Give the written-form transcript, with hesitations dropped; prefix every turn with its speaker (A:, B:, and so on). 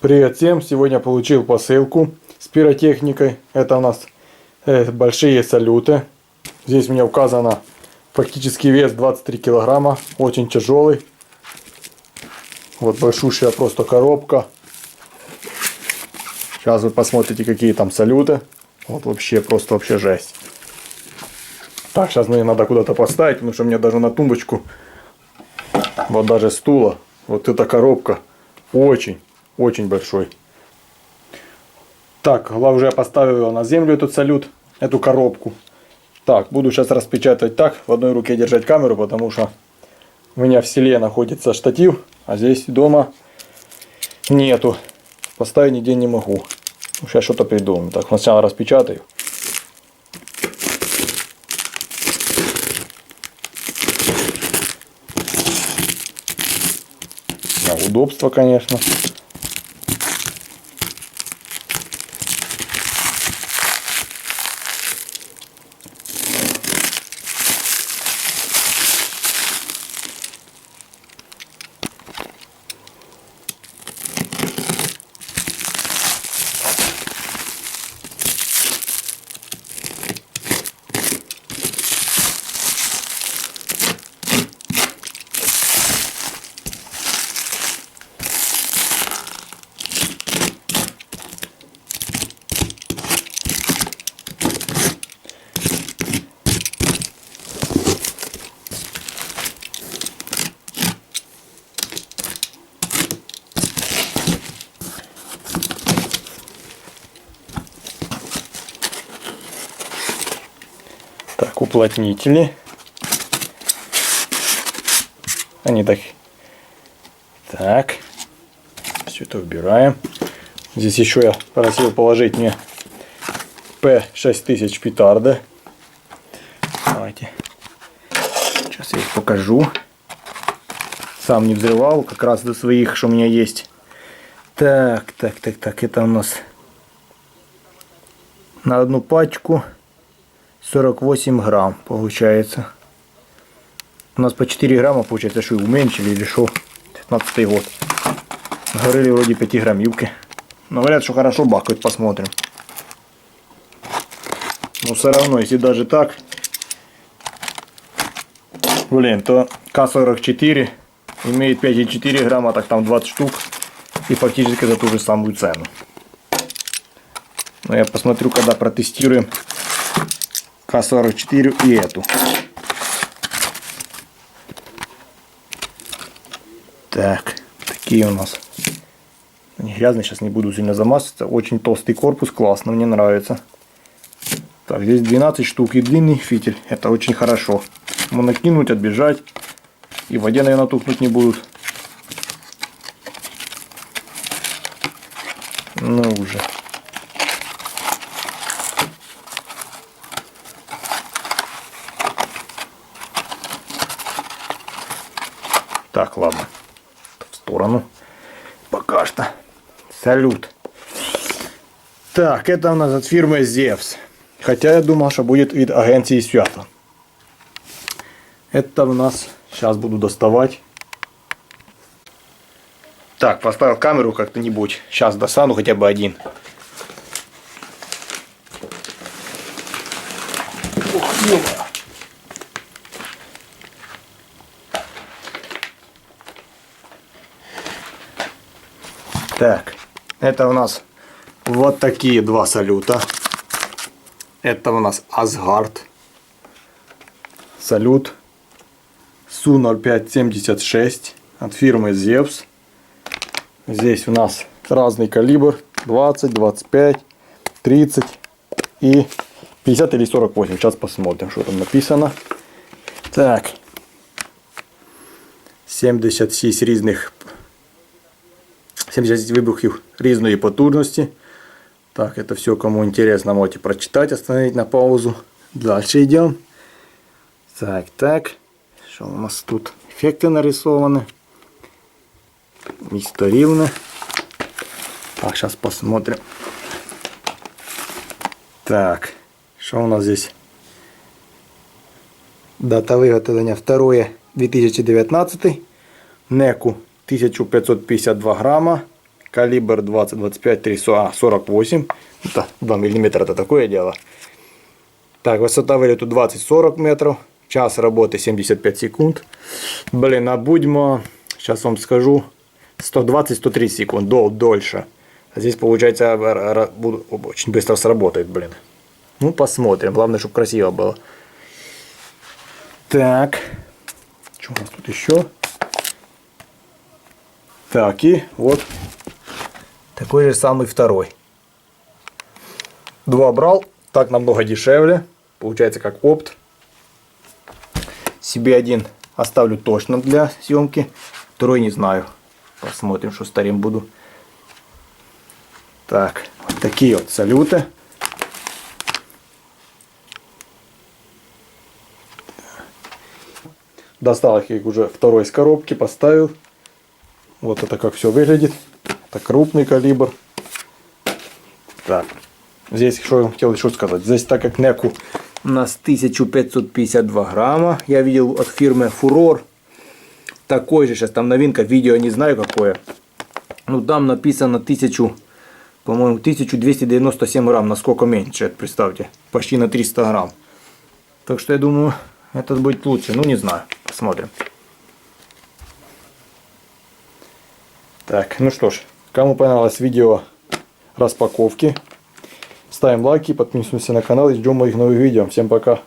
A: Привет всем! Сегодня получил посылку с пиротехникой. Это у нас большие салюты. Здесь у меня указано фактический вес 23 килограмма. Очень тяжелый. Вот большущая просто коробка. Сейчас вы посмотрите, какие там салюты. Вот вообще просто жесть. Так, сейчас мне надо куда-то поставить, потому что мне даже на тумбочку, вот даже стула, вот эта коробка очень большой. Так, уже я поставил на землю этот салют, эту коробку. Так, буду сейчас распечатывать так, в одной руке держать камеру, потому что у меня в селе находится штатив, а здесь дома нету. Поставить нигде не могу. Сейчас что-то придумаю. Так, сначала распечатаю. Удобство, конечно. Так, уплотнители. Они так. Так. Все это убираем. Здесь еще я просил положить мне P6000 петарды. Давайте. Сейчас я их покажу. Сам не взрывал, как раз до своих, что у меня есть. Так. Это у нас на одну пачку 48 грамм получается. У нас по 4 грамма получается, что и уменьшили или что. 15 год. Говорили вроде 5 граммивки. Но говорят, что хорошо бахают, посмотрим. Но все равно, если даже так, блин, то К44 имеет 5,4 грамма, так там 20 штук. И фактически за ту же самую цену. Но я посмотрю, когда протестируем К44 и эту. Так, такие у нас. Они грязные, сейчас не буду сильно замазываться. Очень толстый корпус, классно, мне нравится. Так, здесь 12 штук и длинный фитиль. Это очень хорошо. Можно кинуть, отбежать. И в воде, наверное, тухнуть не будут. Ну уже. Так, ладно. В сторону. Пока что. Салют. Так, это у нас от фирмы Zevs. Хотя я думал, что будет від агенції Свято. Это у нас... Сейчас буду доставать. Так, поставил камеру как-то-нибудь. Сейчас достану хотя бы один. Ох, ёба. Так, это у нас вот такие два салюта. Это у нас Asgard. Салют Су-0576 от фирмы Zevs. Здесь у нас разный калибр. 20, 25, 30 и 50 или 48. Сейчас посмотрим, что там написано. Так. 76 різних 70 вибухів різної потужності. Так, это все, кому интересно, можете прочитать, остановить на паузу. Дальше идем. Так. Что у нас тут? Эффекты нарисованы. Место ровно. Так, сейчас посмотрим. Так, что у нас здесь? Дата виготовлення 2/2019. Неку 1552 грама. Калибр 20, 25, 30, 48. Это 2 миллиметра, это такое дело. Так, высота вылету 20-40 метров. Час работы 75 секунд. Блин, а будьмо, сейчас вам скажу, 120-130 секунд, дольше. А здесь получается очень быстро сработает, блин. Ну, посмотрим. Главное, чтобы красиво было. Так. Что у нас тут еще? Так, и вот такой же самый второй. Два брал. Так намного дешевле. Получается как опт. Себе один оставлю точно для съемки. Второй не знаю. Посмотрим, что старым буду. Так, вот такие вот салюты. Достал их уже второй из коробки, поставил. Вот это как все выглядит. Это крупный калибр. Так, здесь что я хотел еще сказать. Здесь так как неку у нас 1552 грамма. Я видел от фирмы Furor. Такой же, сейчас там новинка, видео не знаю какое. Ну там написано 1000, по-моему, 1297 грамм, насколько меньше, представьте. Почти на 300 грамм. Так что я думаю, этот будет лучше. Ну не знаю, посмотрим. Так, ну что ж, кому понравилось видео распаковки, ставим лайки, подписываемся на канал и ждем моих новых видео. Всем пока.